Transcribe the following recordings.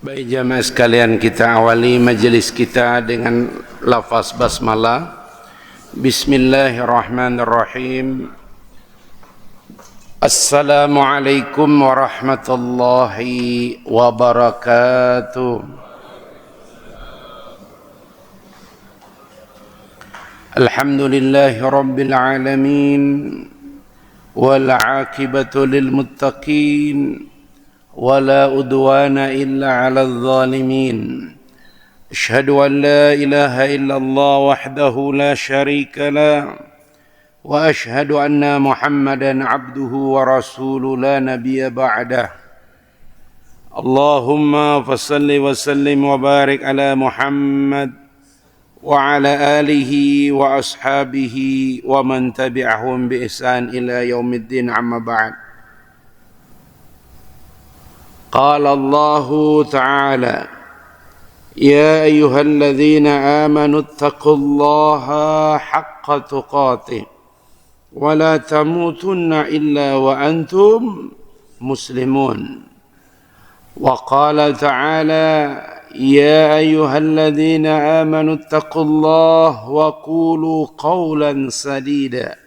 Baik jamaah sekalian, kita awali majelis kita dengan lafaz basmalah. Bismillahirrahmanirrahim. Assalamualaikum warahmatullahi wabarakatuh. Alhamdulillahi rabbil alamin, wal aqibatu lil muttaqin, ولا أدوان إلا على الظالمين. أشهد أن لا إله إلا الله وحده لا شريك له وأشهد أن محمدا عبده ورسوله لا نبي بعده. اللهم فصل وسلم وبارك على محمد وعلى آله وأصحابه ومن تبعهم بإحسان إلى يوم الدين. أما بعد. قال الله تعالى: يا أيها الذين آمنوا اتقوا الله حق تقاته ولا تموتن إلا وأنتم مسلمون. وقال تعالى: يا أيها الذين آمنوا اتقوا الله وقولوا قولا سديدا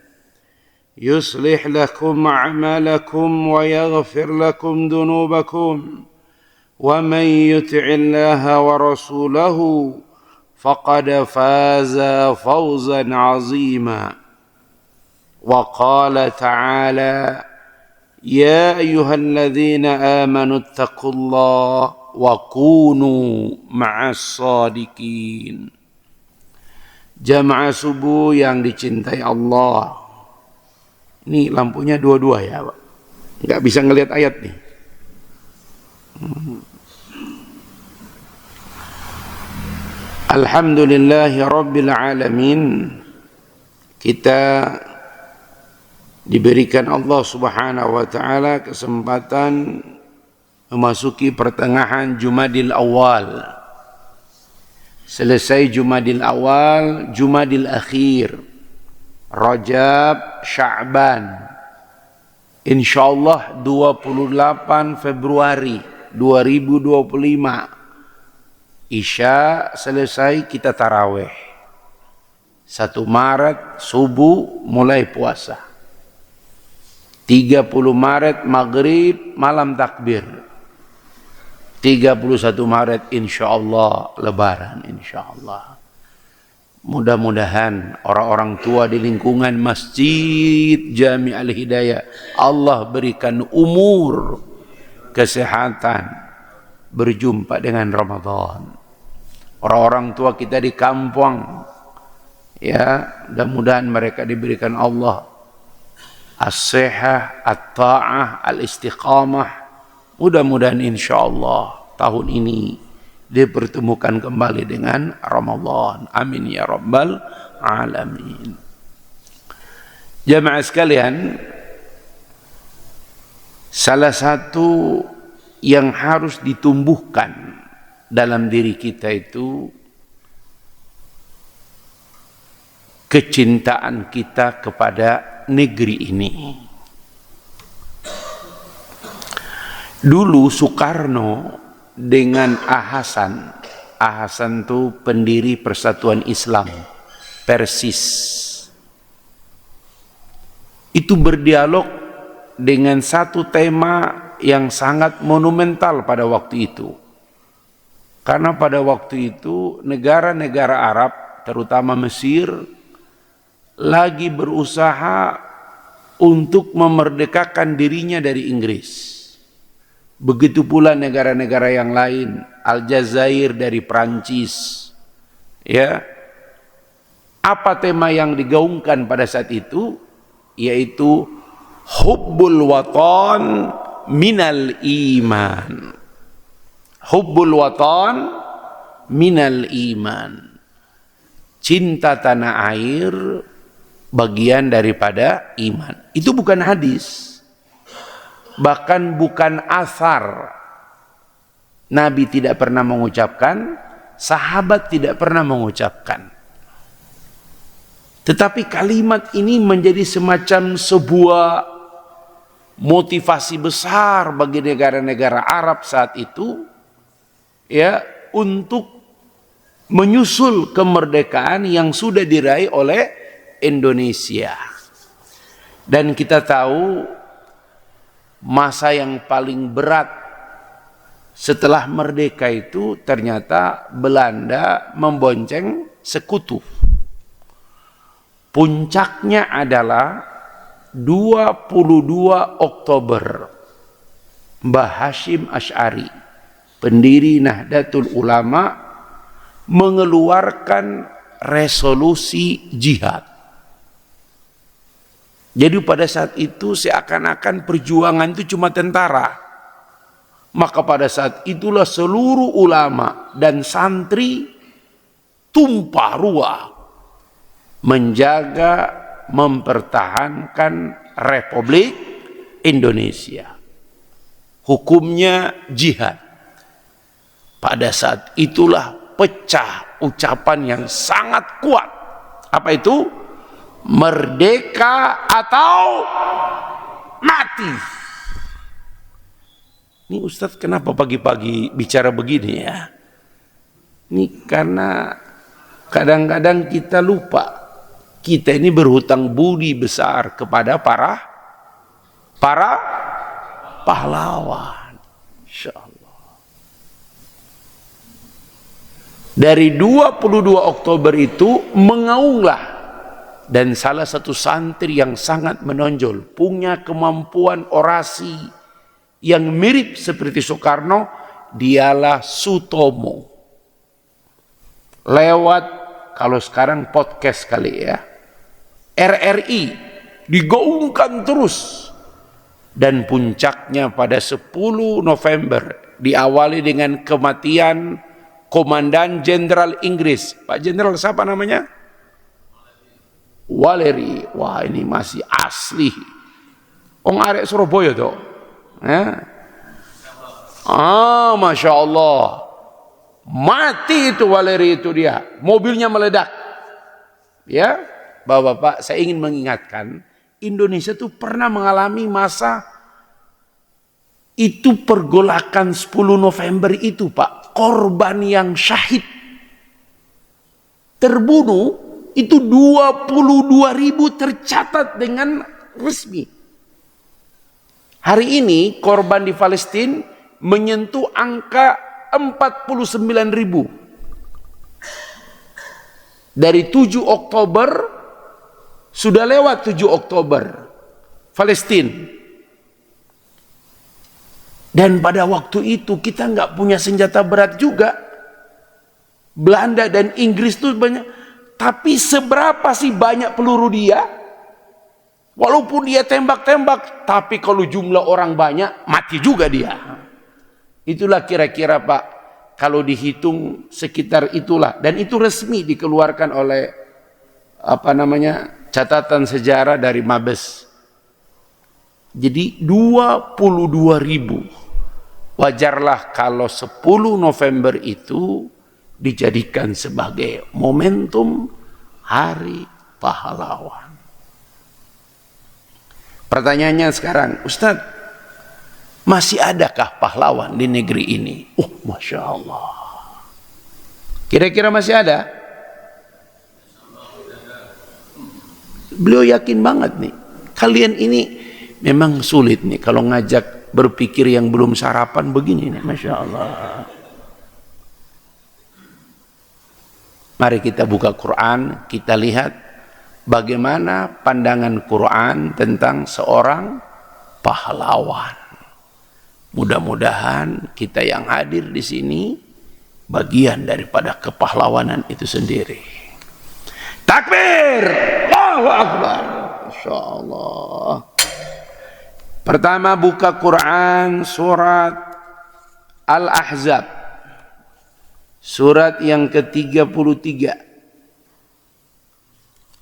يصلح لكم أعمالكم ويغفر لكم ذنوبكم ومن يطع الله ورسوله فقد فاز فوزا عظيما. وقال تعالى: يا أيها الذين آمنوا اتقوا الله وكونوا مع الصادقين. Jamaah subuh yang dicintai Allah. Ini lampunya dua-dua ya Pak, nggak bisa ngelihat ayat nih. Alhamdulillahi rabbil alamin. Kita diberikan Allah subhanahu wa ta'ala kesempatan memasuki pertengahan Jumadil Awal. Selesai Jumadil Awal, Jumadil Akhir, Rajab, Sya'ban. Insyaallah 28 Februari 2025 Isya selesai, kita tarawih. 1 Maret subuh mulai puasa. 30 Maret maghrib malam takbir. 31 Maret insyaallah lebaran insyaallah. Mudah-mudahan orang-orang tua di lingkungan Masjid Jami' Al-Hidayah Allah berikan umur, kesehatan, berjumpa dengan Ramadan. Orang-orang tua kita di kampung, ya, mudah-mudahan mereka diberikan Allah as-sihah, at-ta'ah, al-istiqamah. Mudah-mudahan insyaallah tahun ini dipertemukan kembali dengan Ramadan. Amin ya rabbal alamin. Jamaah sekalian, salah satu yang harus ditumbuhkan dalam diri kita itu kecintaan kita kepada negeri ini. Dulu Soekarno dengan Ahasan itu pendiri Persatuan Islam Persis, itu berdialog dengan satu tema yang sangat monumental pada waktu itu. Karena pada waktu itu negara-negara Arab, terutama Mesir, lagi berusaha untuk memerdekakan dirinya dari Inggris. Begitu pula negara-negara yang lain, Aljazair dari Prancis. Ya. Apa tema yang digaungkan pada saat itu? Yaitu hubbul watan minal iman. Hubbul watan minal iman. Cinta tanah air bagian daripada iman. Itu bukan hadis. Bahkan bukan asar. Nabi tidak pernah mengucapkan, sahabat tidak pernah mengucapkan. Tetapi kalimat ini menjadi semacam sebuah motivasi besar bagi negara-negara Arab saat itu ya untuk menyusul kemerdekaan yang sudah diraih oleh Indonesia. Dan kita tahu masa yang paling berat setelah merdeka itu ternyata Belanda membonceng sekutu. Puncaknya adalah 22 Oktober. Mbah Hashim Asy'ari, pendiri Nahdlatul Ulama, mengeluarkan resolusi jihad. Jadi pada saat itu seakan-akan perjuangan itu cuma tentara. Maka pada saat itulah seluruh ulama dan santri tumpah ruah menjaga, mempertahankan Republik Indonesia. Hukumnya jihad. Pada saat itulah pecah ucapan yang sangat kuat. Apa itu? Merdeka atau mati. Ini Ustadz kenapa pagi-pagi bicara begini ya? Ini karena kadang-kadang kita lupa. Kita ini berhutang budi besar kepada para pahlawan. Insyaallah. Dari 22 Oktober itu mengaunglah. Dan salah satu santri yang sangat menonjol, punya kemampuan orasi yang mirip seperti Soekarno, dialah Sutomo. Lewat, kalau sekarang podcast kali ya, RRI digaungkan terus. Dan puncaknya pada 10 November diawali dengan kematian Komandan Jenderal Inggris. Pak Jenderal siapa namanya? Waleri. Wah, ini masih asli. Ong arek Surabaya tuh. Masya Allah. Mati itu Waleri itu dia. Mobilnya meledak. Ya, Bapak-bapak, saya ingin mengingatkan, Indonesia itu pernah mengalami masa itu pergolakan 10 November itu, Pak. Korban yang syahid terbunuh itu 22.000 tercatat dengan resmi. Hari ini korban di Palestina menyentuh angka 49.000. Dari 7 Oktober sudah lewat 7 Oktober Palestina. Dan pada waktu itu kita nggak punya senjata berat juga. Belanda dan Inggris itu banyak. Tapi seberapa sih banyak peluru dia? Walaupun dia tembak-tembak, tapi kalau jumlah orang banyak, mati juga dia. Itulah kira-kira Pak, kalau dihitung sekitar itulah. Dan itu resmi dikeluarkan oleh catatan sejarah dari Mabes. Jadi 22.000. Wajarlah kalau 10 November itu dijadikan sebagai momentum Hari Pahlawan. Pertanyaannya sekarang, Ustadz, masih adakah pahlawan di negeri ini? Masya Allah. Kira-kira masih ada? Beliau yakin banget nih. Kalian ini memang sulit nih kalau ngajak berpikir yang belum sarapan begini nih. Masya Allah. Mari kita buka Quran, kita lihat bagaimana pandangan Quran tentang seorang pahlawan. Mudah-mudahan kita yang hadir di sini bagian daripada kepahlawanan itu sendiri. Takbir! Allahu Akbar! Masya Allah. Pertama buka Quran surat Al-Ahzab. Surat yang ke-33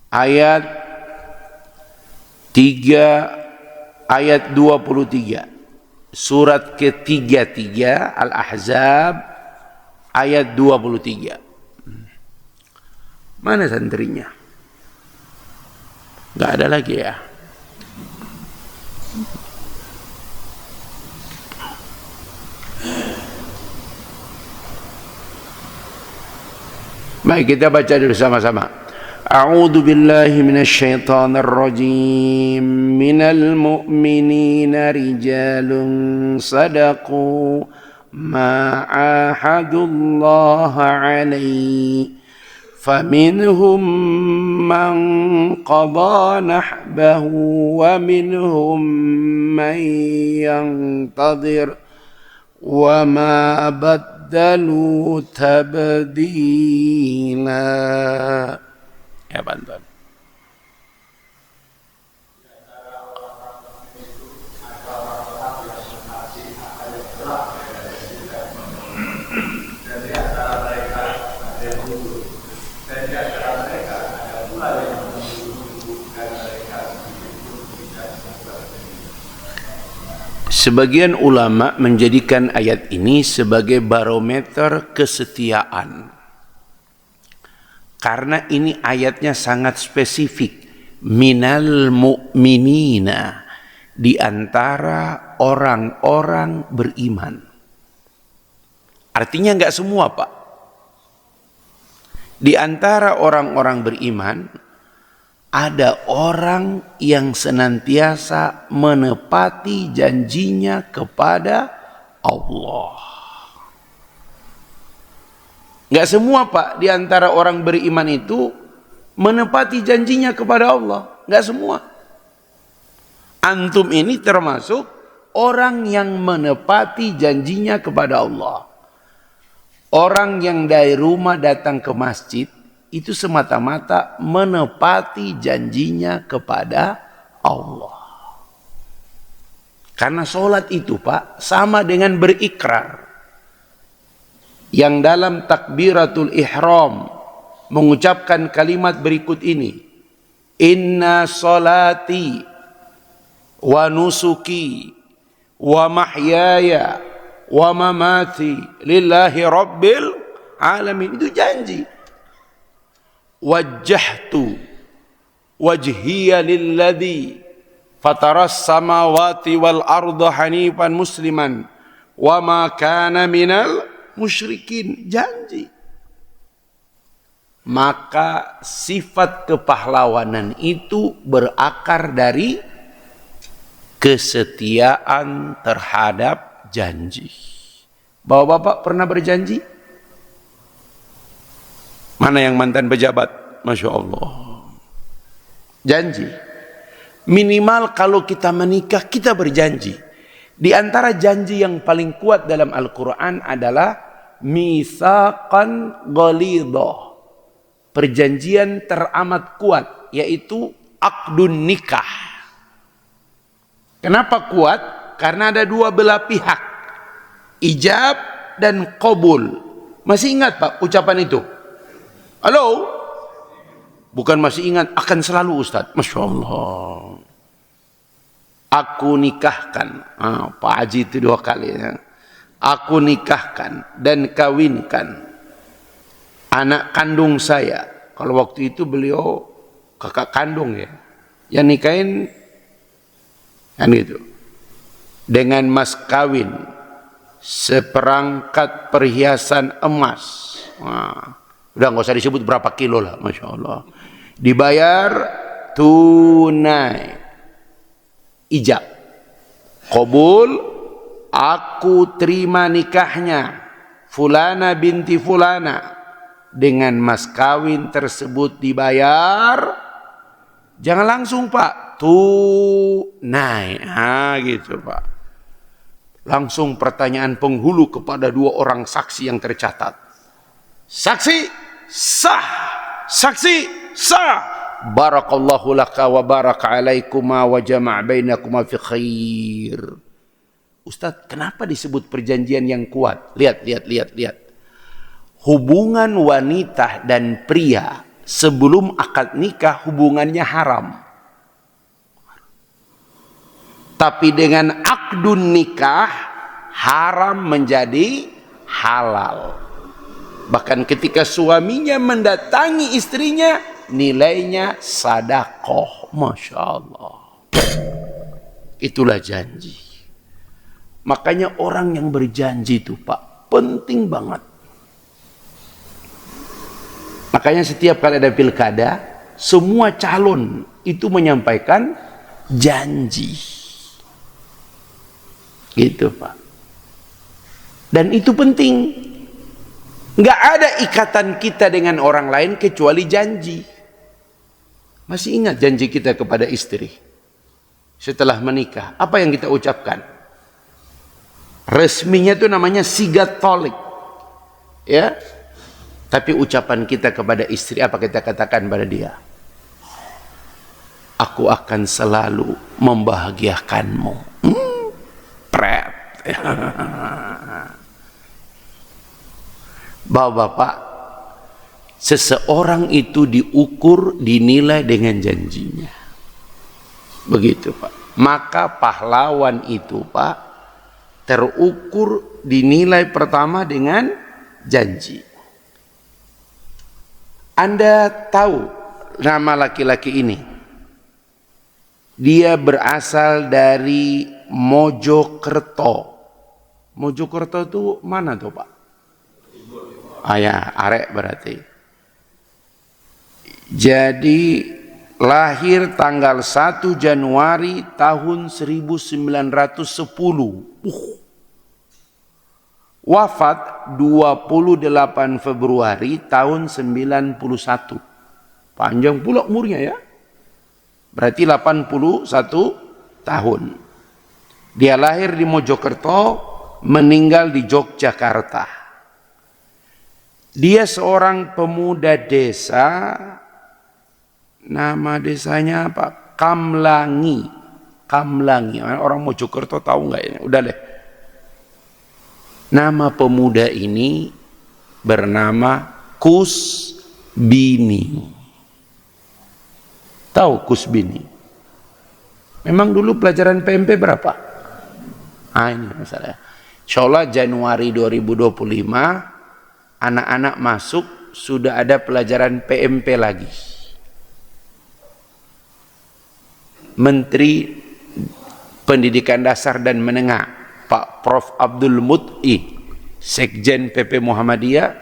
ayat 23. Surat ke-33 Al-Ahzab ayat 23. Mana santrinya? Gak ada lagi ya? Baik, kita baca dulu sama-sama. A'udzu billahi minasyaitonir rajim. Minal mu'minina rijalun sadaqu ma 'ahadullaha 'alaihi. فمنهم من قضى نحبه ومنهم من ينتظر وما بدلوا تبديلا. Ya, bantuan. Sebagian ulama menjadikan ayat ini sebagai barometer kesetiaan. Karena ini ayatnya sangat spesifik. Minal mu'minina, di antara orang-orang beriman. Artinya enggak semua, Pak. Di antara orang-orang beriman ada orang yang senantiasa menepati janjinya kepada Allah. Enggak semua, Pak, di antara orang beriman itu menepati janjinya kepada Allah. Enggak semua. Antum ini termasuk orang yang menepati janjinya kepada Allah. Orang yang dari rumah datang ke masjid itu semata-mata menepati janjinya kepada Allah. Karena sholat itu, Pak, sama dengan berikrar. Yang dalam takbiratul ihram mengucapkan kalimat berikut ini. Inna sholati wa nusuki wa mahyaya wa mamati lillahi rabbil alamin. Itu janji. Wajjahtu wajhiya lilladzi fataras samawati wal arda hanifan musliman wa ma kana minal musyrikin. Janji. Maka sifat kepahlawanan itu berakar dari kesetiaan terhadap janji. Bapak-bapak pernah berjanji? Mana yang mantan pejabat? Masya Allah. Janji. Minimal kalau kita menikah, kita berjanji. Di antara janji yang paling kuat dalam Al-Quran adalah mitsaqan ghalidhah. Perjanjian teramat kuat, yaitu aqdun nikah. Kenapa kuat? Karena ada dua belah pihak. Ijab dan qabul. Masih ingat, Pak, ucapan itu? Halo? Bukan masih ingat, akan selalu, Ustaz. Masya Allah. Aku nikahkan. Pak Haji itu 2 kali. Ya. Aku nikahkan dan kawinkan anak kandung saya. Kalau waktu itu beliau kakak kandung ya. Yang nikahin kan gitu. Dengan mas kawin seperangkat perhiasan emas. Udah nggak usah disebut berapa kilo lah, Masya Allah. Dibayar tunai. Ijab. Qabul, aku terima nikahnya Fulana binti Fulana. Dengan mas kawin tersebut dibayar. Jangan langsung, Pak. Tunai. Gitu, Pak. Langsung pertanyaan penghulu kepada 2 orang saksi yang tercatat. Saksi sah, saksi sah. Barakallahu laka wa baraka alaikuma wa jama' bainakuma fi khair. Ustaz, kenapa disebut perjanjian yang kuat? Lihat. Hubungan wanita dan pria sebelum akad nikah hubungannya haram. Tapi dengan akdun nikah haram menjadi halal. Bahkan ketika suaminya mendatangi istrinya, nilainya sedekah. Masya Allah. Itulah janji. Makanya orang yang berjanji itu, Pak, penting banget. Makanya setiap kali ada pilkada, semua calon itu menyampaikan janji. Gitu Pak. Dan itu penting. Nggak ada ikatan kita dengan orang lain kecuali janji. Masih ingat janji kita kepada istri setelah menikah? Apa yang kita ucapkan? Resminya itu namanya sigat tolik. Ya. Tapi ucapan kita kepada istri, apa kita katakan pada dia? Aku akan selalu membahagiakanmu. Pret. Bapak-bapak, seseorang itu diukur, dinilai dengan janjinya. Begitu Pak. Maka pahlawan itu Pak, terukur, dinilai pertama dengan janji. Anda tahu nama laki-laki ini? Dia berasal dari Mojokerto. Mojokerto itu mana tuh Pak? Ya, Arek berarti. Jadi lahir tanggal 1 Januari tahun 1910. Wafat 28 Februari tahun 91. Panjang pula umurnya ya. Berarti 81 tahun. Dia lahir di Mojokerto, meninggal di Yogyakarta. Dia seorang pemuda desa, nama desanya apa? Kamlangi. Kamlangi. Orang Mojokerto tahu nggak ini? Udah deh. Nama pemuda ini bernama Kusbini. Tahu Kusbini? Memang dulu pelajaran PMP berapa? Ini masalahnya. Insyaallah Januari 2025 anak-anak masuk sudah ada pelajaran PMP lagi. Menteri Pendidikan Dasar dan Menengah Pak Prof. Abdul Mut'i, Sekjen PP Muhammadiyah,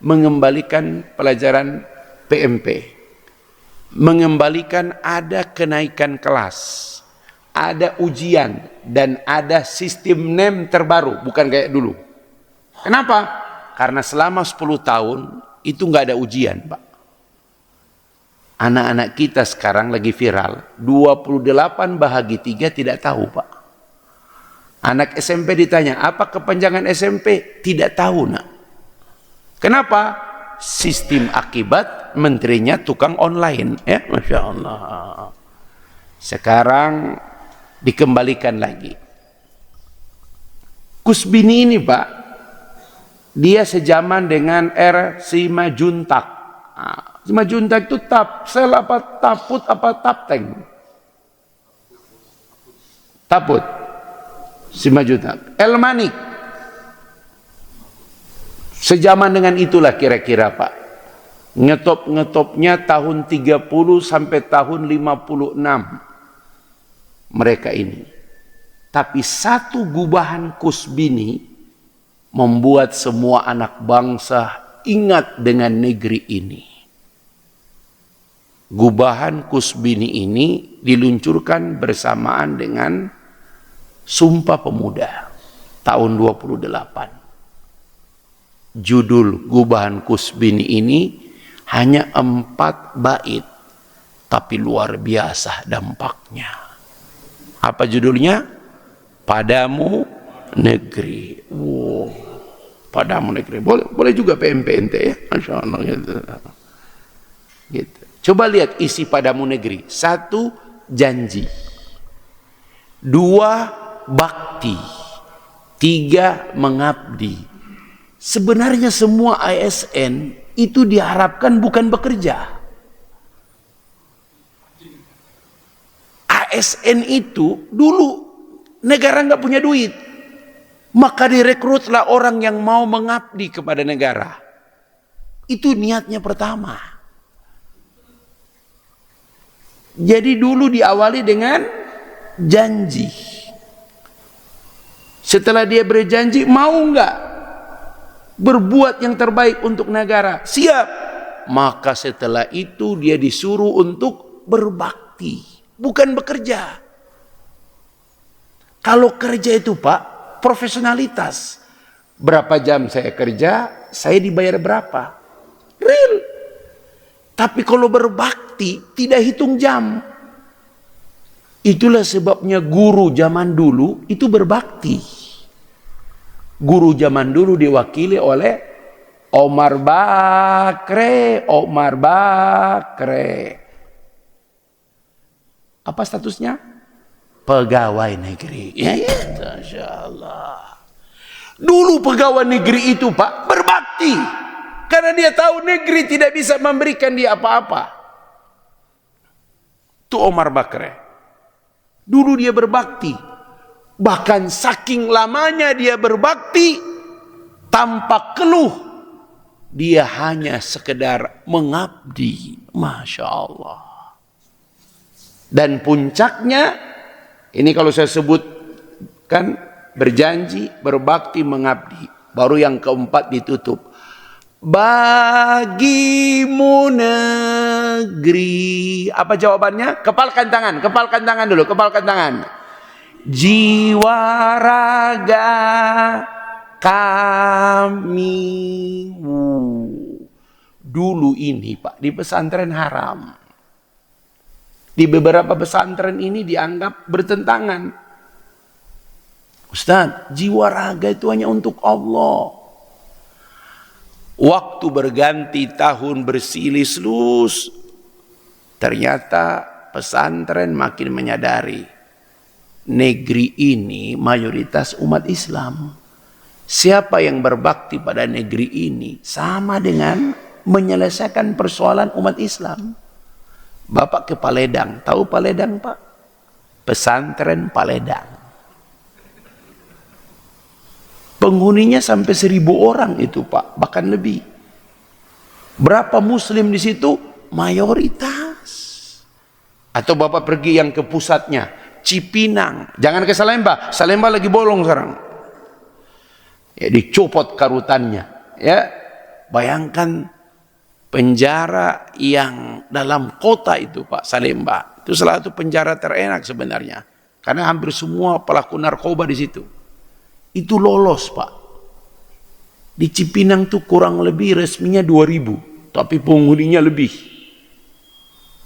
mengembalikan pelajaran PMP. Mengembalikan ada kenaikan kelas, ada ujian, dan ada sistem NEM terbaru, bukan kayak dulu. Kenapa? Karena selama 10 tahun itu nggak ada ujian, Pak. Anak-anak kita sekarang lagi viral, 28 bahagi 3 tidak tahu, Pak. Anak SMP ditanya, apa kepanjangan SMP? Tidak tahu, nak. Kenapa? Sistem akibat menterinya tukang online. Ya, Masya Allah. Sekarang dikembalikan lagi. Kusbini ini, Pak, dia sejaman dengan R. Simajuntak. Simajuntak itu tapsel apa taput apa tapteng? Taput. Simajuntak. Elmanik. Sejaman dengan itulah kira-kira, Pak. Ngetop-ngetopnya tahun 30 sampai tahun 56. Mereka ini. Tapi satu gubahan Kusbini membuat semua anak bangsa ingat dengan negeri ini. Gubahan Kusbini ini diluncurkan bersamaan dengan Sumpah Pemuda tahun 28. Judul gubahan Kusbini ini hanya 4 bait, tapi luar biasa dampaknya. Apa judulnya? Padamu negeri. Wow. Padamu negeri. Boleh juga PMPNT ya. Masya Allah. Gitu. Coba lihat isi Padamu negeri. 1, janji. 2, bakti. 3, mengabdi. Sebenarnya semua ASN itu diharapkan bukan bekerja. ASN itu dulu negara nggak punya duit, maka direkrutlah orang yang mau mengabdi kepada negara. Itu niatnya pertama. Jadi dulu diawali dengan janji. Setelah dia berjanji, mau nggak berbuat yang terbaik untuk negara? Siap. maka setelah itu dia disuruh untuk berbakti, bukan bekerja. Kalau kerja itu Pak, profesionalitas. Berapa jam saya kerja, saya dibayar berapa. Real. Tapi kalau berbakti, tidak hitung jam. Itulah sebabnya guru zaman dulu itu berbakti. Guru zaman dulu diwakili oleh Omar Bakre. Apa statusnya? Pegawai negeri. Ya, Masya Allah. Dulu pegawai negeri itu Pak berbakti. Karena dia tahu negeri tidak bisa memberikan dia apa-apa. Itu Omar Bakre. Dulu dia berbakti. Bahkan saking lamanya dia berbakti, tanpa keluh, dia hanya sekedar mengabdi. Masya Allah. Dan puncaknya, ini kalau saya sebutkan, berjanji, berbakti, mengabdi. Baru yang keempat ditutup. Bagimu negeri. Apa jawabannya? Kepalkan tangan dulu, kepalkan tangan. Jiwa raga kami. Dulu ini Pak, di pesantren haram. Di beberapa pesantren ini dianggap bertentangan. Ustaz, jiwa raga itu hanya untuk Allah. Waktu berganti tahun bersilih selus, ternyata pesantren makin menyadari negeri ini mayoritas umat Islam. Siapa yang berbakti pada negeri ini sama dengan menyelesaikan persoalan umat Islam. Bapak ke Paledang, tahu Paledang Pak? Pesantren Paledang. Penghuninya sampai 1.000 orang itu Pak, bahkan lebih. Berapa muslim di situ? Mayoritas. Atau Bapak pergi yang ke pusatnya, Cipinang. Jangan ke Salemba, Salemba lagi bolong sekarang. Ya, dicopot karutannya. Ya, bayangkan penjara yang dalam kota itu Pak, Salemba. Itu salah satu penjara terenak sebenarnya. Karena hampir semua pelaku narkoba di situ. Itu lolos Pak. Di Cipinang tuh kurang lebih resminya 2.000, tapi penghuninya lebih.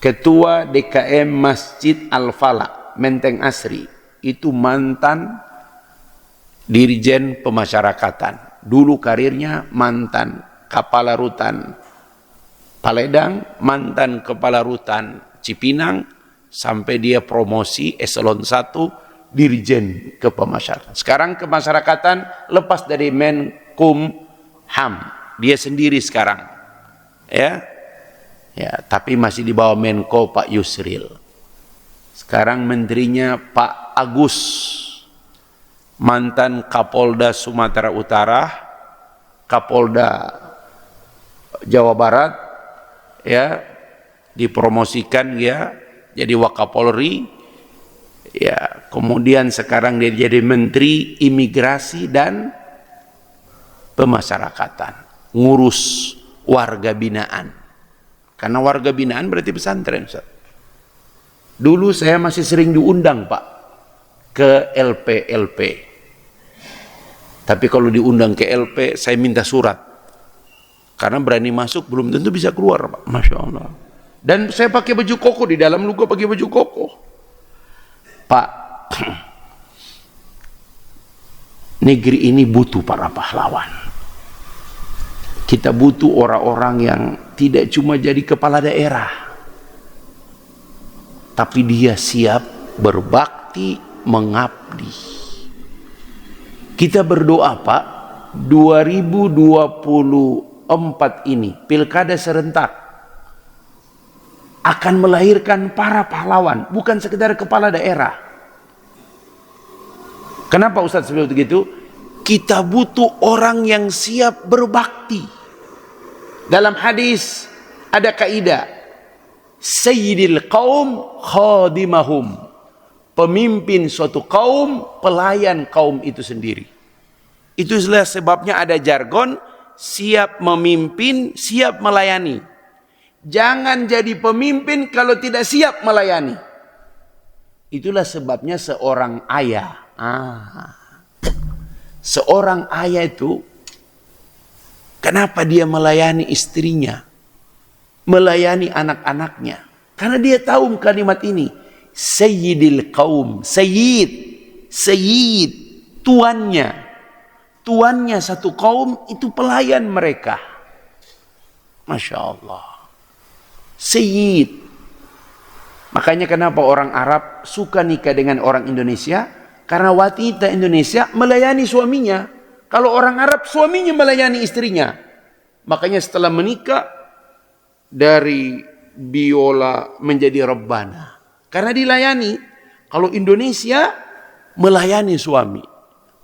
Ketua DKM Masjid Al-Falak, Menteng Asri, itu mantan Dirjen Pemasyarakatan. Dulu karirnya mantan Kepala Rutan Paledang, mantan Kepala Rutan Cipinang, sampai dia promosi eselon 1 Dirjen Kepemasyarakatan. Sekarang kemasyarakatan lepas dari Menkumham. Dia sendiri sekarang. Ya. Ya, tapi masih di bawah Menko Pak Yusril. Sekarang menterinya Pak Agus. Mantan Kapolda Sumatera Utara, Kapolda Jawa Barat, ya, dipromosikan ya jadi Wakapolri. Ya, kemudian sekarang dia jadi Menteri Imigrasi dan Pemasyarakatan, ngurus warga binaan. Karena warga binaan berarti pesantren. Dulu saya masih sering diundang Pak ke LP. Tapi kalau diundang ke LP saya minta surat. Karena berani masuk belum tentu bisa keluar Pak. Masya Allah. Dan saya pakai baju koko, di dalam luka pakai baju koko. Pak, negeri ini butuh para pahlawan. Kita butuh orang-orang yang tidak cuma jadi kepala daerah, tapi dia siap berbakti, mengabdi. Kita berdoa Pak, 2024 ini pilkada serentak akan melahirkan para pahlawan, bukan sekedar kepala daerah. Kenapa Ustaz seperti begitu? Kita butuh orang yang siap berbakti. Dalam hadis ada kaidah, Sayyidil qaum khadimahum. Pemimpin suatu kaum, pelayan kaum itu sendiri. Itulah sebabnya ada jargon, siap memimpin, siap melayani. Jangan jadi pemimpin kalau tidak siap melayani. Itulah sebabnya seorang ayah. Seorang ayah itu, kenapa dia melayani istrinya? Melayani anak-anaknya. Karena dia tahu kalimat ini. Sayyidil qaum. Sayyid, tuannya. Tuannya satu kaum itu pelayan mereka. Masya Allah. Sayyid. Makanya kenapa orang Arab suka nikah dengan orang Indonesia? Karena wanita Indonesia melayani suaminya. Kalau orang Arab suaminya melayani istrinya. Makanya setelah menikah dari biola menjadi rebbana. Karena dilayani. Kalau Indonesia melayani suami.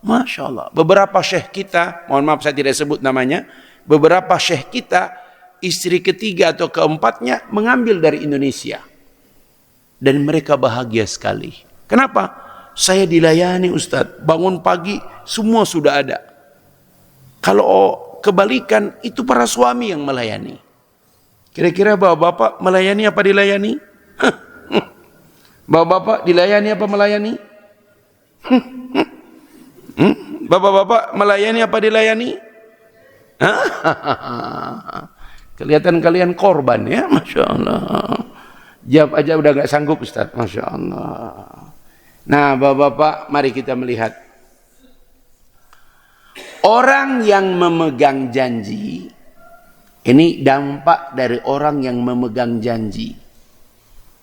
Masya Allah. Beberapa syekh kita, mohon maaf saya tidak sebut namanya, beberapa syekh kita, istri ketiga atau keempatnya mengambil dari Indonesia. Dan mereka bahagia sekali. Kenapa? Saya dilayani Ustadz. Bangun pagi, semua sudah ada. Kalau kebalikan, itu para suami yang melayani. Kira-kira bapak-bapak melayani apa dilayani? Bapak-bapak dilayani apa melayani? Bapak-bapak melayani apa dilayani? Kelihatan kalian korban ya, Masya Allah. Jawab aja udah gak sanggup Ustaz, Masya Allah. Nah bapak-bapak, mari kita melihat. Orang yang memegang janji, ini dampak dari orang yang memegang janji.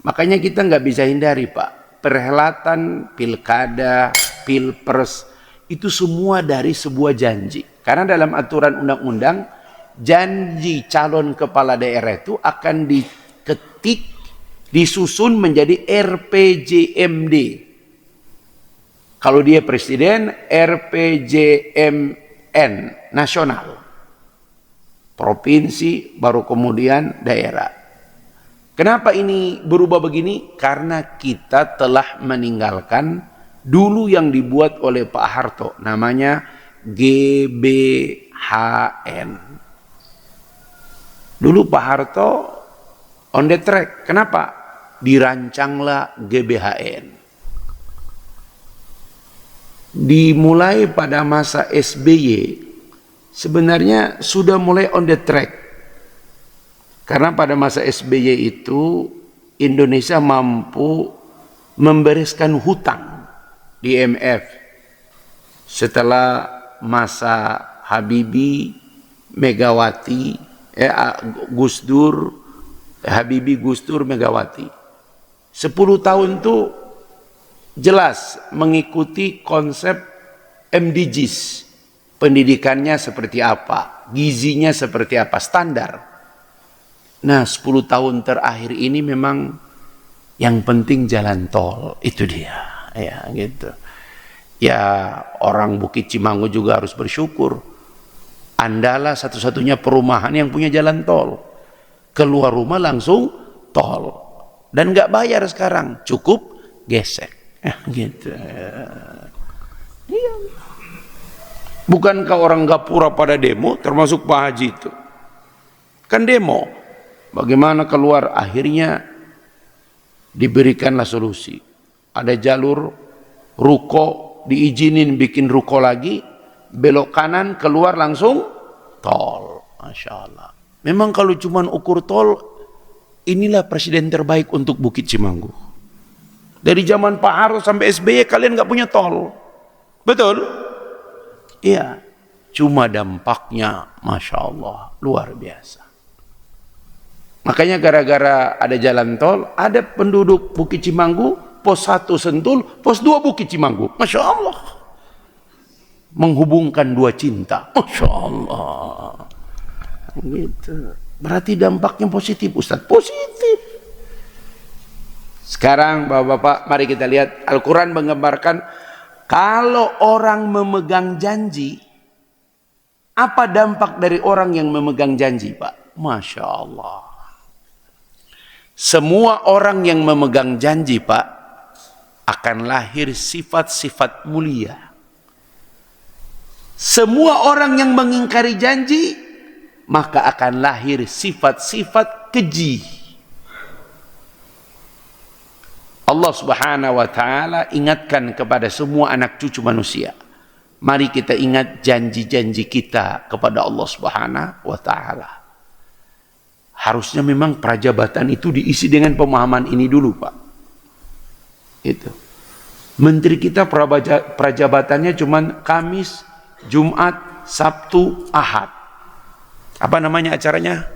Makanya kita nggak bisa hindari Pak. Perhelatan, pilkada, pilpres, itu semua dari sebuah janji. Karena dalam aturan undang-undang, janji calon kepala daerah itu akan diketik, disusun menjadi RPJMD. Kalau dia presiden, RPJMN, nasional. Provinsi, baru kemudian daerah. Kenapa ini berubah begini? Karena kita telah meninggalkan dulu yang dibuat oleh Pak Harto, namanya GBHN. Dulu Pak Harto on the track. Kenapa? Dirancanglah GBHN. Dimulai pada masa SBY, sebenarnya sudah mulai on the track. Karena pada masa SBY itu Indonesia mampu membereskan hutang di IMF. Setelah masa Habibie, Megawati, Gus Dur, Habibie, Gus Dur, Megawati. 10 tahun itu jelas mengikuti konsep MDGs. Pendidikannya seperti apa, gizinya seperti apa, standar. Nah 10 tahun terakhir ini memang yang penting jalan tol, itu dia. Ya gitu. Ya orang Bukit Cimanggu juga harus bersyukur. Andalah satu-satunya perumahan yang punya jalan tol. Keluar rumah langsung tol. Dan nggak bayar sekarang, cukup gesek. Gitu. Iya. Bukankah orang Gapura pada demo, termasuk Pak Haji itu? Kan demo. Bagaimana keluar? Akhirnya diberikanlah solusi. Ada jalur ruko, diizinin bikin ruko lagi, belok kanan, keluar langsung tol. Masya Allah. Memang kalau cuma ukur tol, inilah presiden terbaik untuk Bukit Cimanggu. Dari zaman Pak Harto sampai SBY kalian nggak punya tol. Betul? Iya. Cuma dampaknya, Masya Allah, luar biasa. Makanya gara-gara ada jalan tol, ada penduduk Bukit Cimanggu, pos 1 Sentul, pos 2 Bukit Cimanggu. Masya Allah. Menghubungkan dua cinta. Masya Allah. Gitu. Berarti dampaknya positif, Ustaz. Positif. Sekarang Bapak-bapak, mari kita lihat Al-Quran menggambarkan kalau orang memegang janji, apa dampak dari orang yang memegang janji, Pak? Masya Allah. Semua orang yang memegang janji, Pak, akan lahir sifat-sifat mulia. Semua orang yang mengingkari janji, maka akan lahir sifat-sifat keji. Allah Subhanahu wa taala ingatkan kepada semua anak cucu manusia. Mari kita ingat janji-janji kita kepada Allah Subhanahu wa taala. Harusnya memang prajabatan itu diisi dengan pemahaman ini dulu, Pak. Itu. Menteri kita prajabatannya cuman Kamis, Jumat, Sabtu, Ahad. Apa namanya acaranya?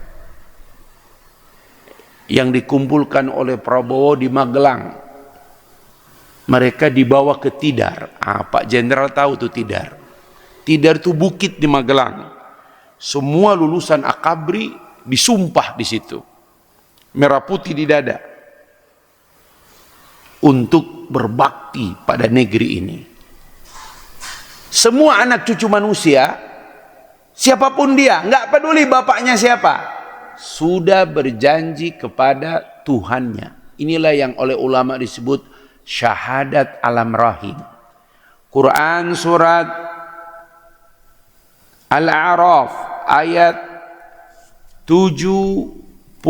Yang dikumpulkan oleh Prabowo di Magelang. Mereka dibawa ke Tidar. Pak Jenderal tahu tuh Tidar. Tidar itu bukit di Magelang. Semua lulusan Akabri disumpah di situ. Merah putih di dada. Untuk berbakti pada negeri ini. Semua anak cucu manusia, siapapun dia, nggak peduli bapaknya siapa, sudah berjanji kepada Tuhannya. Inilah yang oleh ulama disebut syahadat alam rahim. Quran surat Al-A'raf ayat 172.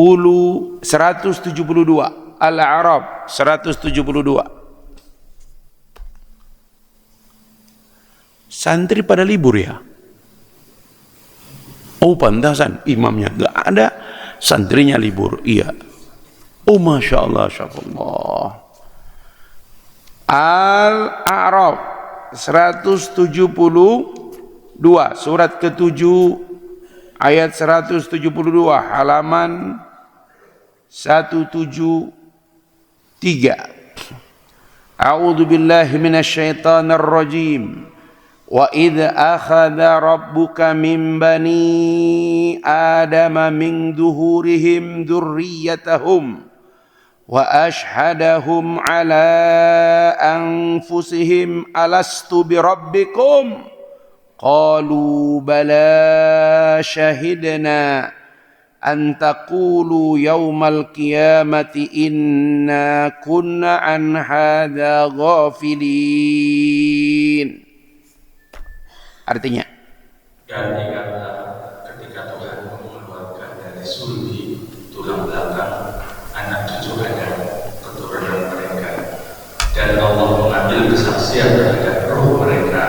Al-A'raf 172. Santri pada libur ya? Oh pantasan imamnya nggak ada, santrinya libur. Iya. Oh masya Allah, Al-A'raf 172, surat ke-7 ayat 172, halaman 173. A'udzu billahi minasyaitonir rajim. Wa idh akhadha rabbuka min bani adama min duhurihim dzurriyyatahum wa ashhadahum ala anfusihim alastu birabbikum qalu bala shahidna an taqulu yawmal qiyamati inna kunna an hadza ghafilin. Artinya, dan ingatlah ketika Tuhan mengeluarkan dari sulbi tulang belakang anak cucu Adam, keturunan mereka, dan Allah mengambil kesaksian terhadap roh mereka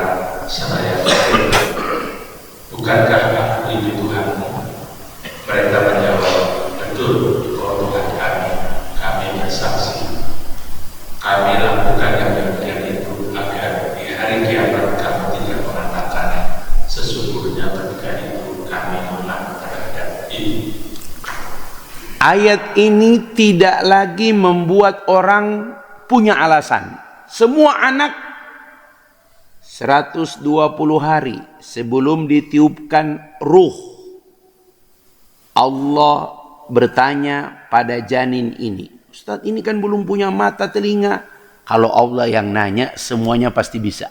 seraya berkata, bukankah aku ini Tuhanmu? Mereka menjawab, betul, oh Tuhan kami bersaksi. Kami lakukan yang demikian itu agar di hari kiamat kamu tidak mengatakan sesungguhnya ketika itu kami menang terhadap ini. Ayat ini tidak lagi membuat orang punya alasan. Semua anak 120 hari sebelum ditiupkan ruh, Allah bertanya pada janin ini, Ustaz ini kan belum punya mata telinga. Kalau Allah yang nanya, semuanya pasti bisa.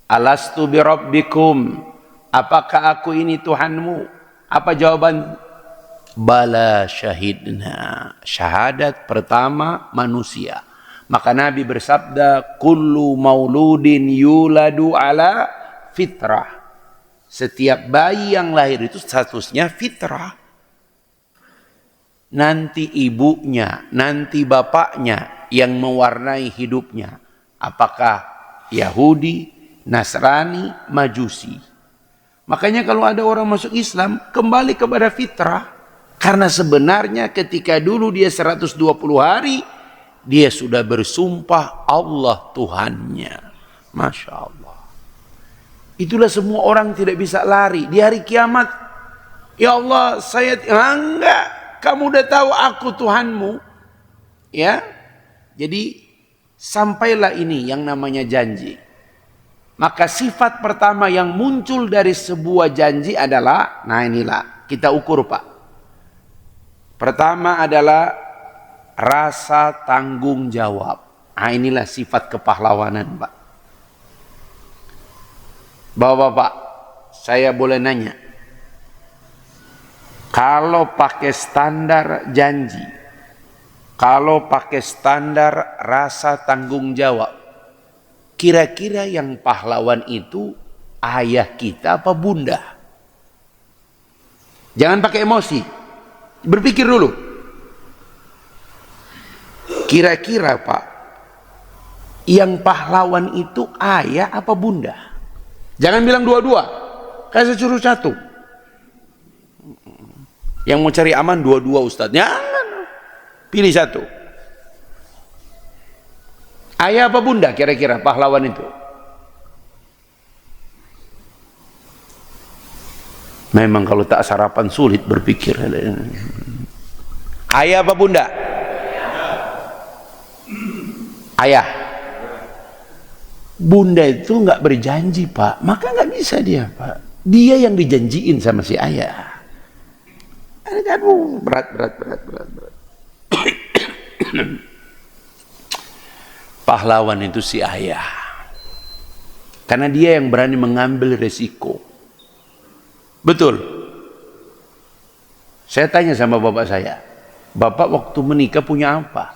Alastu birabbikum, apakah aku ini Tuhanmu? Apa jawaban? Bala syahidna. Syahadat pertama manusia. Maka Nabi bersabda, kullu mauludin yuladu ala fitrah. Setiap bayi yang lahir itu statusnya fitrah. Nanti ibunya, nanti bapaknya yang mewarnai hidupnya. Apakah Yahudi, Nasrani, Majusi. Makanya kalau ada orang masuk Islam, kembali kepada fitrah. Karena sebenarnya ketika dulu dia 120 hari, dia sudah bersumpah Allah Tuhannya. Masya Allah. Itulah semua orang tidak bisa lari. Di hari kiamat, ya Allah saya enggak. Kamu udah tahu aku Tuhanmu. Ya. Jadi sampailah ini yang namanya janji. Maka sifat pertama yang muncul dari sebuah janji adalah, nah inilah kita ukur Pak. Pertama adalah rasa tanggung jawab. Nah inilah sifat kepahlawanan Pak. Bapak-bapak, saya boleh nanya. Kalau pakai standar janji, kalau pakai standar rasa tanggung jawab, kira-kira yang pahlawan itu ayah kita apa bunda? Jangan pakai emosi. Berpikir dulu. Kira-kira Pak, yang pahlawan itu ayah apa bunda? Jangan bilang dua-dua. Kasih suruh satu. Yang mau cari aman dua-dua Ustaz. Jangan. Pilih satu. Ayah apa bunda kira-kira pahlawan itu? Memang kalau tak sarapan sulit berpikir. Ayah apa bunda? Ayah. Bunda itu nggak berjanji Pak, maka nggak bisa dia Pak. Dia yang dijanjiin sama si ayah. Aduh, berat. Pahlawan itu si ayah. Karena dia yang berani mengambil resiko. Betul. Saya tanya sama bapak saya, bapak waktu menikah punya apa?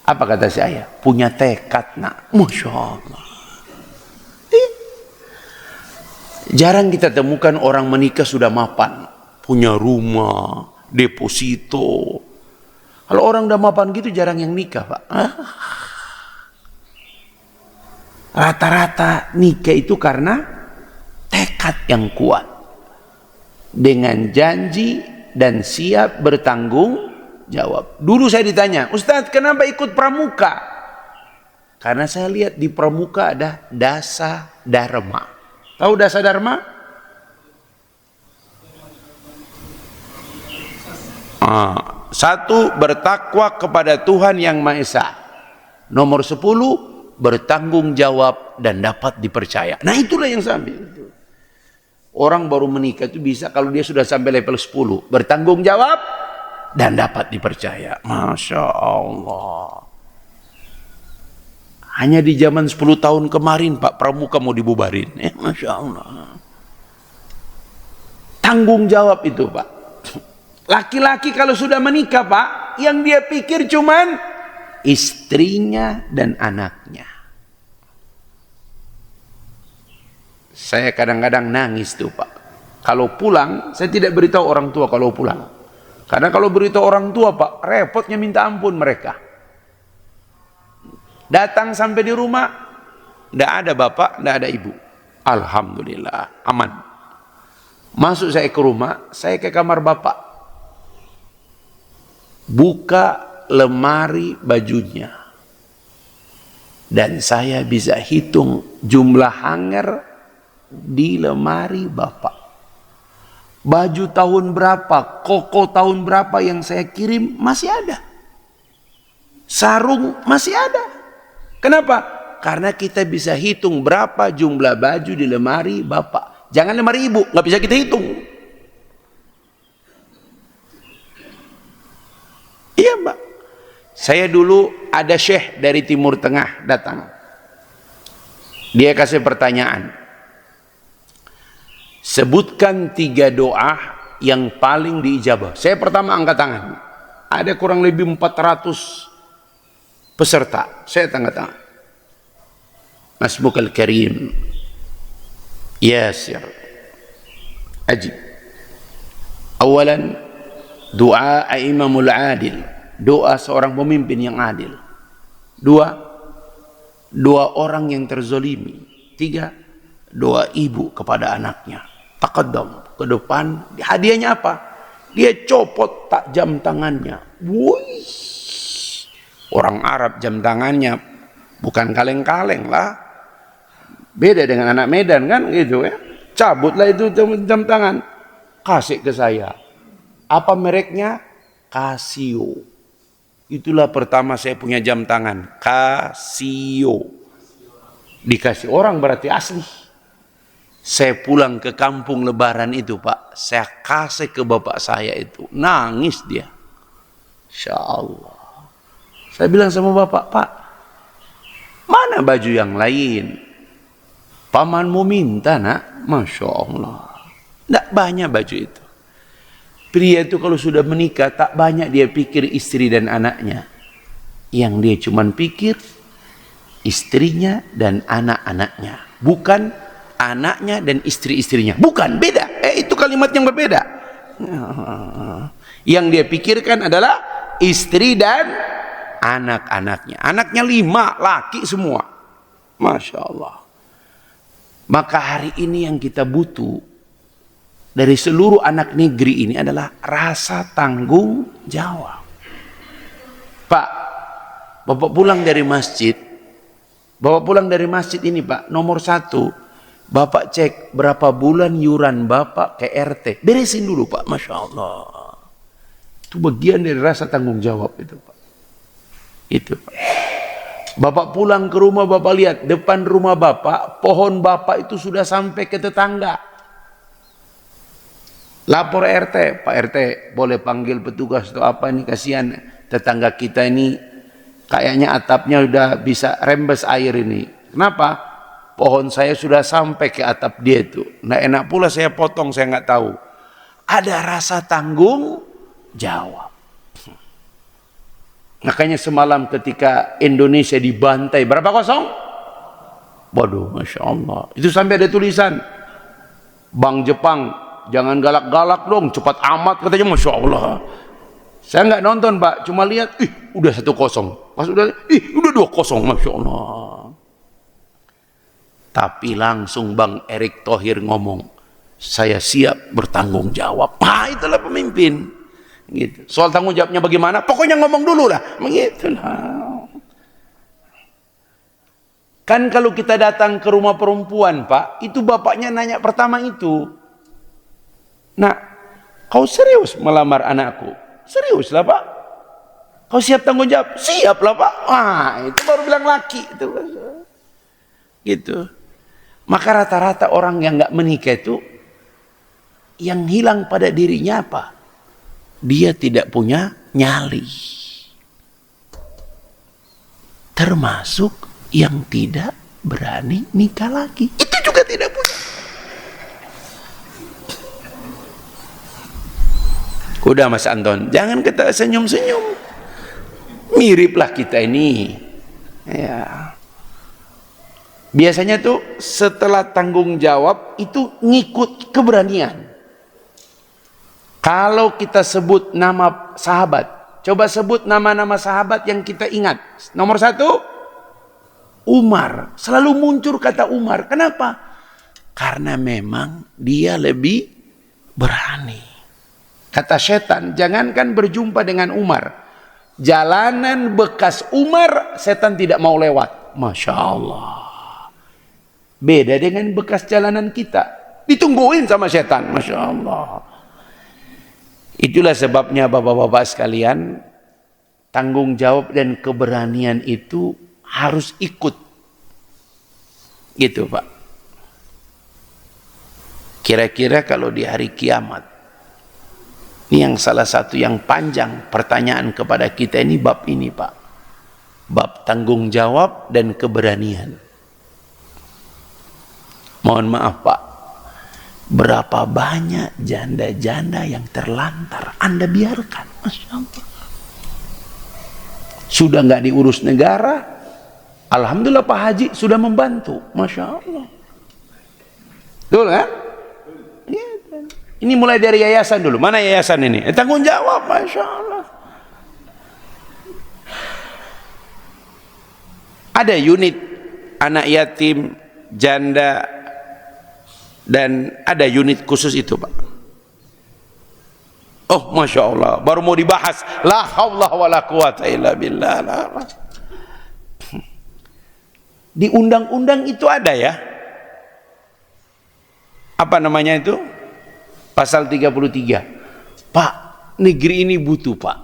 Apa kata si ayah? Punya tekad nak. Masya Allah. Jarang kita temukan orang menikah sudah mapan. Punya rumah, deposito. Kalau orang udah mapan gitu jarang yang nikah Pak. Rata-rata nikah itu karena tekad yang kuat. Dengan janji dan siap bertanggung jawab. Dulu saya ditanya, Ustadz kenapa ikut pramuka? Karena saya lihat di pramuka ada dasa dharma. Tahu dasa dharma? Satu, bertakwa kepada Tuhan Yang Maha Esa. Nomor 10, bertanggung jawab dan dapat dipercaya. Nah itulah yang saya ambil. Orang baru menikah itu bisa kalau dia sudah sampai level 10. Bertanggung jawab dan dapat dipercaya. Masya Allah. Hanya di zaman 10 tahun kemarin Pak pramuka mau dibubarin. Masya Allah. Tanggung jawab itu Pak. Laki-laki kalau sudah menikah Pak, yang dia pikir cuman istrinya dan anaknya. Saya kadang-kadang nangis tuh Pak. Kalau pulang, saya tidak beritahu orang tua kalau pulang. Karena kalau beritahu orang tua Pak, repotnya minta ampun mereka. Datang sampai di rumah, tidak ada bapak, tidak ada ibu. Alhamdulillah, aman. Masuk saya ke rumah, saya ke kamar bapak. Buka lemari bajunya. Dan saya bisa hitung jumlah hanger di lemari bapak. Baju tahun berapa, koko tahun berapa yang saya kirim masih ada. Sarung masih ada. Kenapa? Karena kita bisa hitung berapa jumlah baju di lemari bapak. Jangan lemari ibu, nggak bisa kita hitung. Iya Mbak. Saya dulu ada syekh dari Timur Tengah datang. Dia kasih pertanyaan. Sebutkan 3 doa yang paling diijabah. Saya pertama angkat tangan. Ada kurang lebih 400 peserta. Saya angkat tangan. Masmukal Karim Yasir Ajib. Awalan, doa imamul adil. Doa seorang pemimpin yang adil. 2, doa orang yang terzolimi. 3, doa ibu kepada anaknya. Taqaddam, ke depan. Hadiahnya apa? Dia copot tak jam tangannya. Wuih. Orang Arab jam tangannya bukan kaleng-kaleng lah. Beda dengan anak Medan kan gitu ya. Cabutlah itu jam tangan. Kasih ke saya. Apa mereknya? Casio. Itulah pertama saya punya jam tangan. Casio. Dikasih orang berarti asli. Saya pulang ke kampung lebaran itu Pak. Saya kasih ke bapak saya itu. Nangis dia. Insya Allah. Saya bilang sama bapak, Pak, mana baju yang lain? Pamanmu minta nak. Masya Allah. Tidak banyak baju itu. Pria itu kalau sudah menikah tak banyak dia pikir istri dan anaknya. Yang dia cuma pikir istrinya dan anak-anaknya. Bukan anaknya dan istri-istrinya. Bukan, beda. Itu kalimat yang berbeda. Yang dia pikirkan adalah istri dan anak-anaknya. Anaknya 5, laki semua. Masya Allah. Maka hari ini yang kita butuh dari seluruh anak negeri ini adalah rasa tanggung jawab. Pak, Bapak pulang dari masjid. Bapak pulang dari masjid ini Pak, nomor 1. Bapak cek berapa bulan yuran Bapak ke RT. Beresin dulu Pak, Masya Allah. Itu bagian dari rasa tanggung jawab itu Pak. Itu Pak. Bapak pulang ke rumah, Bapak lihat depan rumah Bapak, pohon Bapak itu sudah sampai ke tetangga. Lapor RT, Pak RT boleh panggil petugas atau apa ini, kasihan tetangga kita ini kayaknya atapnya udah bisa rembes air ini. Kenapa? Pohon saya sudah sampai ke atap dia itu. Nah enak pula saya potong, saya nggak tahu. Ada rasa tanggung jawab. Makanya semalam ketika Indonesia dibantai, berapa kosong? Waduh, Masya Allah. Itu sampai ada tulisan, Bang Jepang, jangan galak-galak dong, cepat amat katanya. Masya Allah. Saya nggak nonton Pak, cuma lihat, udah 1-0. Pas udah 2-0, Masya Allah. Tapi langsung Bang Erick Thohir ngomong, saya siap bertanggung jawab. Nah, itulah pemimpin. Gitu. Soal tanggung jawabnya bagaimana? Pokoknya ngomong dulu lah. Begitulah. Kan kalau kita datang ke rumah perempuan Pak, itu bapaknya nanya pertama itu, nak, kau serius melamar anakku? Serius lah Pak. Kau siap tanggung jawab? Siap lah Pak. Wah, itu baru bilang laki itu. Gitu. Maka rata-rata orang yang nggak menikah itu, yang hilang pada dirinya apa? Dia tidak punya nyali. Termasuk yang tidak berani nikah lagi. Itu juga tidak punya. Udah Mas Anton, jangan kita senyum-senyum. Miriplah kita ini. Ya. Biasanya tuh setelah tanggung jawab itu ngikut keberanian. Kalau kita sebut nama sahabat, coba sebut nama-nama sahabat yang kita ingat. Nomor 1, Umar. Selalu muncul kata Umar. Kenapa? Karena memang dia lebih berani. Kata setan, jangankan berjumpa dengan Umar, jalanan bekas Umar setan tidak mau lewat. Masya Allah. Beda dengan bekas jalanan kita, ditungguin sama setan. Masya Allah. Itulah sebabnya bapak-bapak sekalian, tanggung jawab dan keberanian itu harus ikut. Gitu Pak. Kira-kira kalau di hari kiamat, ini yang salah satu yang panjang pertanyaan kepada kita ini bab ini Pak. Bab tanggung jawab dan keberanian. Mohon maaf Pak, berapa banyak janda-janda yang terlantar Anda biarkan. Masya Allah. Sudah nggak diurus negara, alhamdulillah Pak Haji sudah membantu. Masya Allah. Betul kan? Ya, ini mulai dari yayasan dulu. Mana yayasan ini? Tanggung jawab. Masya Allah. Ada unit anak yatim, janda, dan ada unit khusus itu Pak. Oh Masya Allah, baru mau dibahas. La haula wa la quwata illa billah. Di undang-undang itu ada ya, apa namanya itu, pasal 33. Pak, negeri ini butuh Pak.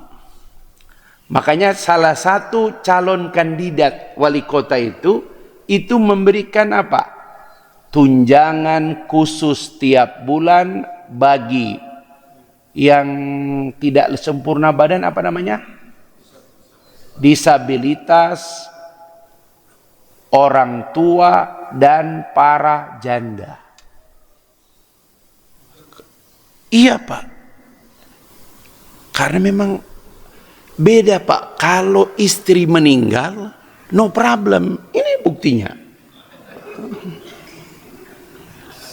Makanya salah satu calon kandidat wali kota itu memberikan apa? Tunjangan khusus tiap bulan bagi yang tidak sempurna badan, apa namanya? Disabilitas, orang tua, dan para janda. Iya Pak. Karena memang beda Pak. Kalau istri meninggal, no problem. Ini buktinya.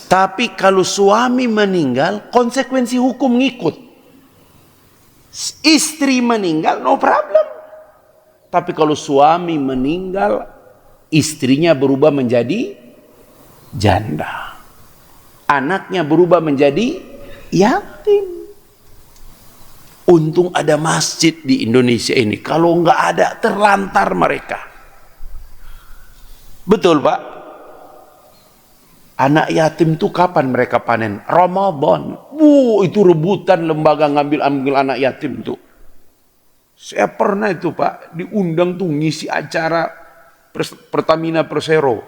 Tapi kalau suami meninggal, konsekuensi hukum ngikut. Istri meninggal, no problem. Tapi kalau suami meninggal, istrinya berubah menjadi janda. Anaknya berubah menjadi yatim. Untung ada masjid di Indonesia ini. Kalau nggak ada, terlantar mereka. Betul, Pak? Anak yatim itu kapan mereka panen? Ramadan. Itu rebutan lembaga ngambil anak yatim tuh. Saya pernah itu, Pak, diundang tuh ngisi acara Pertamina Persero.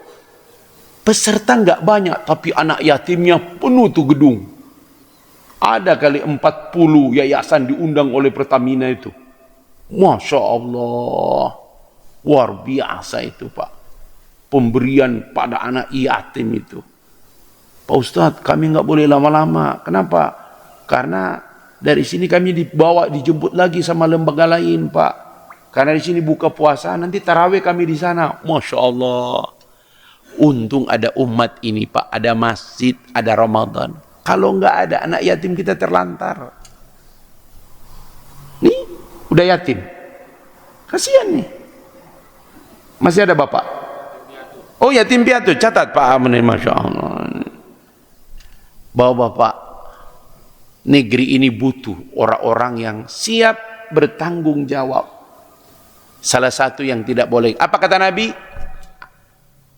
Peserta nggak banyak, tapi anak yatimnya penuh tuh gedung. Ada kali 40 yayasan diundang oleh Pertamina itu. Masya Allah. Luar biasa itu, Pak. Pemberian pada anak yatim itu. Pak Ustadz, kami nggak boleh lama-lama. Kenapa? Karena dari sini kami dibawa, dijemput lagi sama lembaga lain, Pak. Karena di sini buka puasa, nanti tarawih kami di sana. Masya Allah. Untung ada umat ini, Pak. Ada masjid, ada Ramadan. Kalau nggak ada, anak yatim kita terlantar. Nih, udah yatim. Kasihan nih. Masih ada bapak? Oh, yatim piatu. Catat, Pak Amin. Masya Allah. Bapak-bapak, negeri ini butuh orang-orang yang siap bertanggung jawab. Salah satu yang tidak boleh, apa kata Nabi?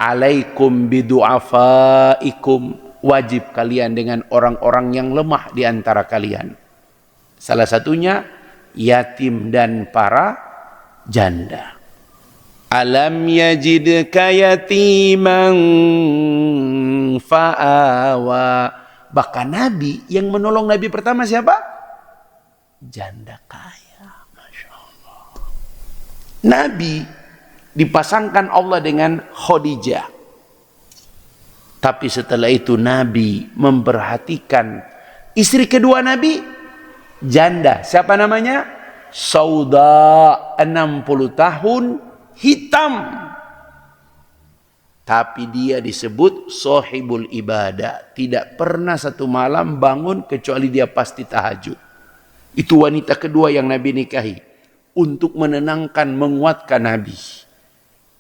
Alaikum bidu'afaikum. Wajib kalian dengan orang-orang yang lemah di antara kalian. Salah satunya yatim dan para janda. Alam yajidka yatiman fa'awa. Bahkan Nabi, yang menolong Nabi pertama siapa? Janda kaya. Masya Allah. Nabi dipasangkan Allah dengan Khadijah. Tapi setelah itu Nabi memperhatikan istri kedua Nabi, janda. Siapa namanya? Sauda, 60 tahun, hitam. Tapi dia disebut sahibul ibadah. Tidak pernah satu malam bangun kecuali dia pasti tahajud. Itu wanita kedua yang Nabi nikahi. Untuk menenangkan, menguatkan Nabi.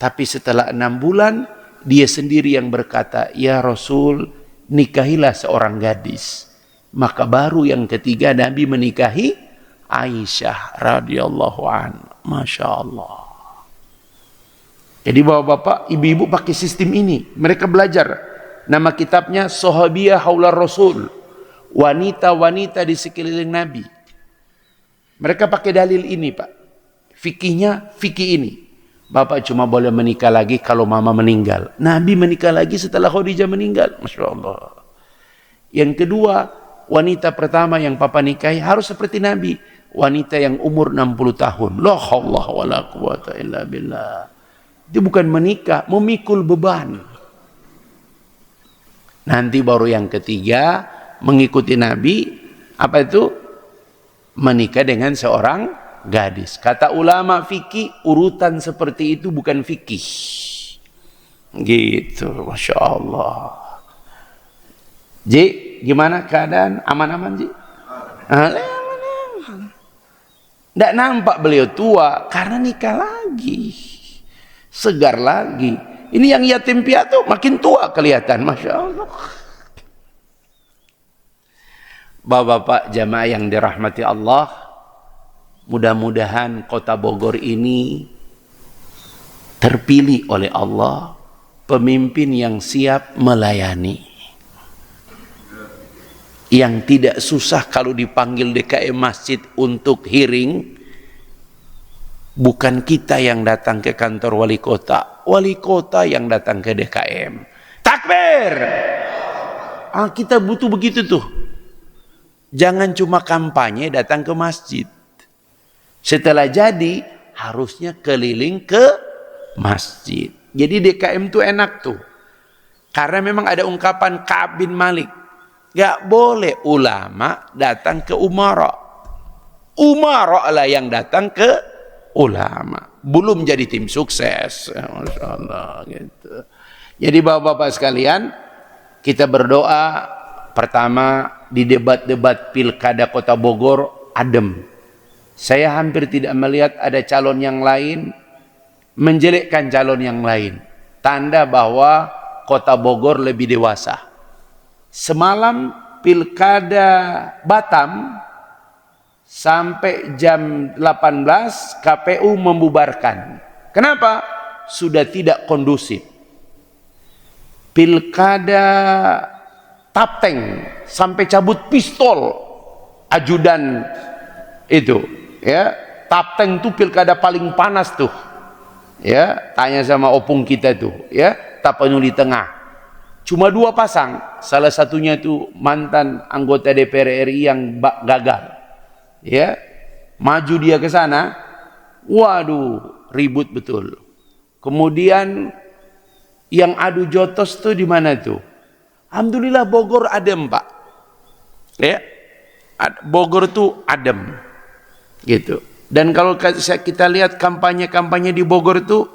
Tapi setelah 6 bulan, dia sendiri yang berkata, ya Rasul, nikahilah seorang gadis. Maka baru yang ketiga Nabi menikahi Aisyah radhiyallahu anha. Masya Allah. Jadi bapak-bapak, ibu-ibu pakai sistem ini. Mereka belajar. Nama kitabnya Sahabiyah Haular Rasul. Wanita-wanita di sekeliling Nabi. Mereka pakai dalil ini, Pak. Fikihnya, fikih ini. Bapak cuma boleh menikah lagi kalau mama meninggal. Nabi menikah lagi setelah Khadijah meninggal. Masya Allah. Yang kedua, wanita pertama yang papa nikahi harus seperti Nabi. Wanita yang umur 60 tahun. La haula wala quwata illa billah. Itu bukan menikah, memikul beban. Nanti baru yang ketiga, mengikuti Nabi, apa itu? Menikah dengan seorang gadis. Kata ulama fikih, urutan seperti itu bukan fikih. Gitu, Masya Allah. Ji, gimana keadaan? Aman-aman, Ji? Aman-aman. Tidak nampak beliau tua, karena nikah lagi. Segar lagi. Ini yang yatim piatu makin tua kelihatan. Masya Allah. Bapak-bapak jamaah yang dirahmati Allah, mudah-mudahan kota Bogor ini terpilih oleh Allah pemimpin yang siap melayani, yang tidak susah kalau dipanggil DKM masjid untuk hearing. Bukan kita yang datang ke kantor wali kota yang datang ke DKM. Takbir! Kita butuh begitu tuh. Jangan cuma kampanye datang ke masjid. Setelah jadi, harusnya keliling ke masjid. Jadi DKM tuh enak tuh. Karena memang ada ungkapan Ka'ab bin Malik. Gak boleh ulama datang ke umara. Umara lah yang datang ke ulama. Belum jadi tim sukses. Masya Allah, gitu. Jadi bapak-bapak sekalian, kita berdoa pertama di debat-debat pilkada kota Bogor adem. Saya hampir tidak melihat ada calon yang lain menjelekkan calon yang lain. Tanda bahwa kota Bogor lebih dewasa. Semalam pilkada Batam sampai jam 18 KPU membubarkan. Kenapa? Sudah tidak kondusif. Pilkada Tapteng sampai cabut pistol ajudan itu, ya. Tapteng itu pilkada paling panas tuh, ya. Tanya sama opung kita tuh, ya. Tapanuli Tengah, cuma 2 pasang, salah satunya itu mantan anggota DPR RI yang gagal, ya. Maju dia ke sana, waduh, ribut betul. Kemudian yang adu jotos tuh di mana tuh? Alhamdulillah Bogor adem, Pak. Ya. Bogor tuh adem. Gitu. Dan kalau kita lihat kampanye-kampanye di Bogor tuh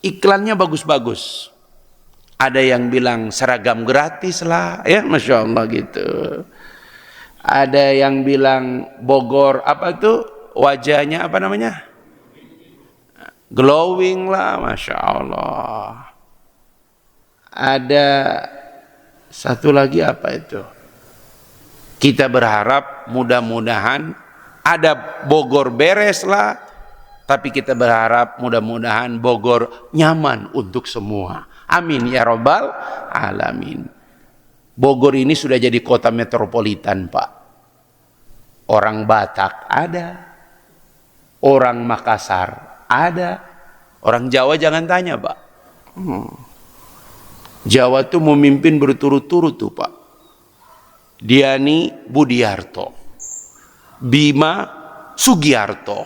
iklannya bagus-bagus. Ada yang bilang seragam gratis lah, ya, Masya Allah gitu. Ada yang bilang Bogor wajahnya glowing lah, Masya Allah. Ada satu lagi kita berharap mudah-mudahan ada Bogor beres lah, tapi kita berharap mudah-mudahan Bogor nyaman untuk semua. Amin ya Rabbal Alamin. Bogor ini sudah jadi kota metropolitan, Pak. Orang Batak ada, orang Makassar ada, orang Jawa jangan tanya, Pak. Jawa tuh memimpin berturut-turut tuh, Pak. Diani Budiarto, Bima Sugiarto.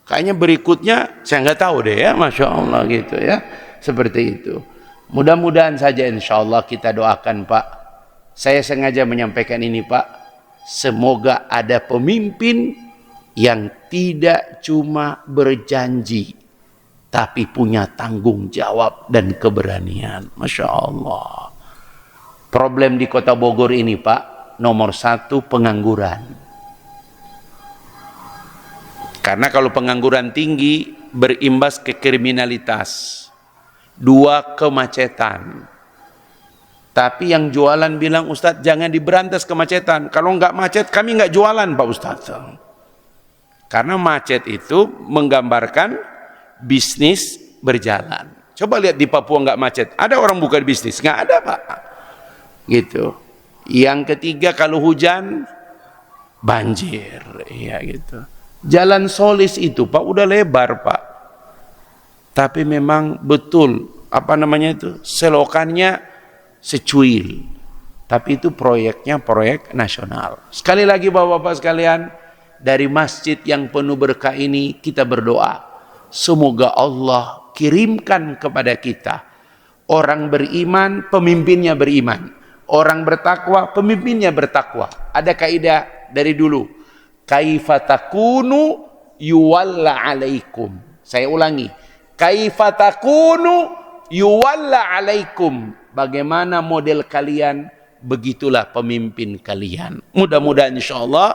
Kayaknya berikutnya saya nggak tahu deh, ya, Masya Allah gitu, ya. Seperti itu. Mudah-mudahan saja insya Allah kita doakan, Pak. Saya sengaja menyampaikan ini, Pak. Semoga ada pemimpin yang tidak cuma berjanji, tapi punya tanggung jawab dan keberanian. Masya Allah. Problem di kota Bogor ini, Pak, nomor 1 pengangguran. Karena kalau pengangguran tinggi berimbas ke kriminalitas. 2, kemacetan. Tapi yang jualan bilang, Ustadz jangan diberantas kemacetan. Kalau nggak macet kami nggak jualan, Pak Ustadz. Karena macet itu menggambarkan bisnis berjalan. Coba lihat di Papua nggak macet, ada orang buka bisnis? Nggak ada, Pak. Gitu. Yang ketiga, kalau hujan banjir, ya gitu. Jalan Solis itu, Pak, udah lebar, Pak. Tapi memang betul selokannya secuil. Tapi itu proyeknya proyek nasional. Sekali lagi Bapak-bapak sekalian, dari masjid yang penuh berkah ini kita berdoa, semoga Allah kirimkan kepada kita orang beriman, pemimpinnya beriman, orang bertakwa, pemimpinnya bertakwa. Ada kaidah dari dulu, kaifatakunu yuwalla alaikum. Saya ulangi, kaifatakunu yuwalla alaikum. Bagaimana model kalian, begitulah pemimpin kalian. Mudah-mudahan insyaallah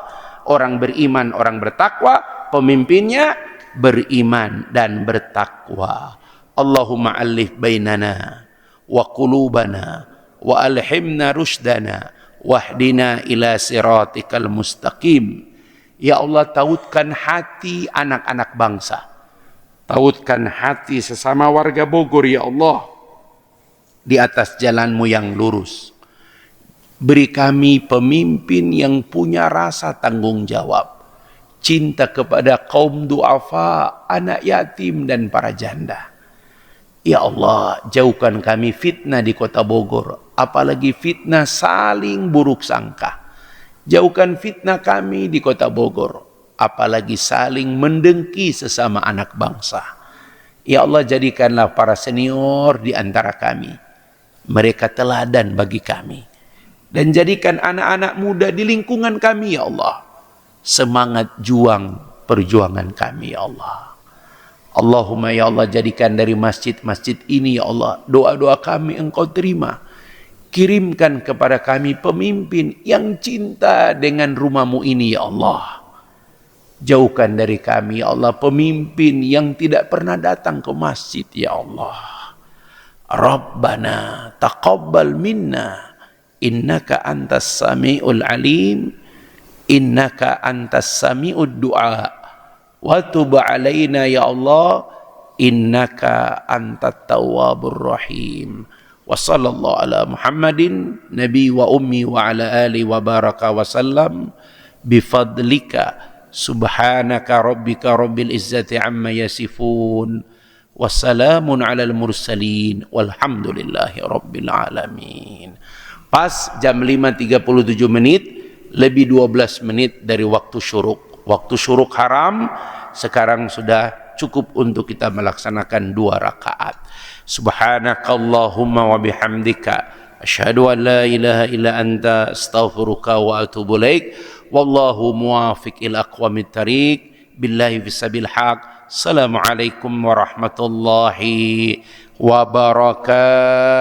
orang beriman, orang bertakwa, pemimpinnya beriman dan bertakwa. Allahumma alif bainana wa qulubana wa alhimna rushdana wahdina ila siratikal mustaqim. Ya Allah, tautkan hati anak-anak bangsa, tautkan hati sesama warga Bogor, ya Allah, di atas jalanmu yang lurus. Beri kami pemimpin yang punya rasa tanggung jawab, cinta kepada kaum duafa, anak yatim dan para janda. Ya Allah, jauhkan kami fitnah di kota Bogor, apalagi fitnah saling buruk sangka. Jauhkan fitnah kami di kota Bogor, apalagi saling mendengki sesama anak bangsa. Ya Allah, jadikanlah para senior di antara kami mereka teladan bagi kami, dan jadikan anak-anak muda di lingkungan kami, ya Allah, semangat juang perjuangan kami, ya Allah. Allahumma ya Allah, jadikan dari masjid-masjid ini, ya Allah, doa-doa kami Engkau terima. Kirimkan kepada kami pemimpin yang cinta dengan rumah-Mu ini, ya Allah. Jauhkan dari kami, ya Allah, pemimpin yang tidak pernah datang ke masjid, ya Allah. Rabbana taqabbal minna innaka antas sami'ul alim, innaka antas sami'ud du'a, wa tub alaina ya Allah, innaka antat tawwabur rahim. Wa sallallahu ala Muhammadin nabi wa ummi wa ala ali wa baraka wa sallam bifadlika subhanaka rabbika rabbil izzati amma yasifun wa salamun alal mursalin walhamdulillahi rabbil alamin. Pas jam 5.37 menit, lebih 12 menit dari waktu syuruk. Waktu syuruk haram sekarang sudah cukup untuk kita melaksanakan 2 rakaat. Subhanakallahumma wa bihamdika asyhadu an la ilaha illa anta astaghfiruka wa atubu ilaik. Wallahu muwafiq ila aqwamit thariq. Billahi fisabil haq. Assalamualaikum warahmatullahi wabarakatuh.